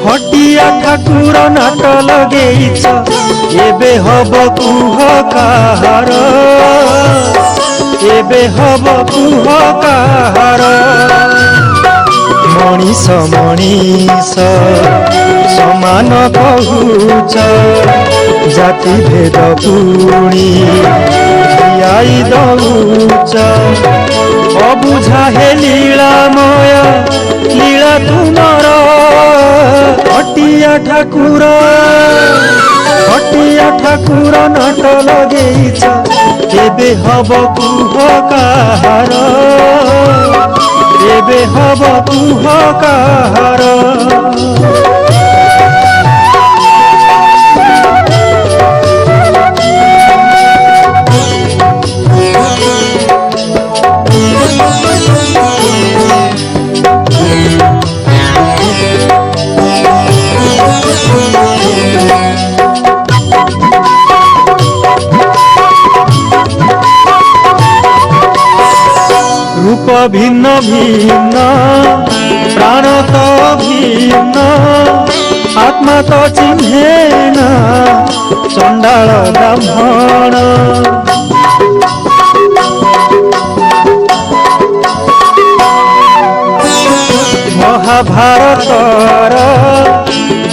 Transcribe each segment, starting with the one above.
हटिया ठाकुर नाट लगेइछ एबे हब कुह काहार एबे हब कुह काहार मणिष मणिष समान कहुच जाति भेद पुणी दियाई दउच अबुझा हे लीलामय लीला तुमर हटिया ठाकुर नाट लगेइछ एबे हब कुह काहार एबे हब कुह काहार रूप भिन्न भिन्न प्राण तो भिन्न आत्मा तो चिन्हेन चंडाल ब्राह्मण महाभारतर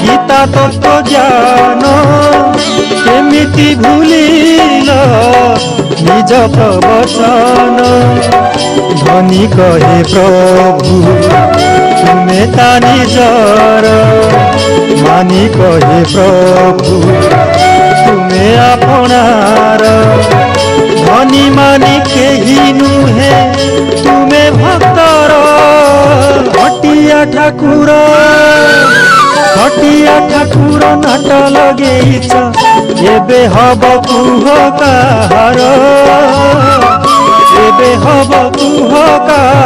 गीता तत्व ज्ञान केमिति भूलिल निज प्रवचन धनी कहे प्रभु तुमे ता निजर मानी कहे प्रभु तुमे आपणार धनी मानी केही नुहे तुमे भक्तर हटिया ठाकुर नाट लगेइछ एबे हब कुह काहार एबे हब कुह काहार।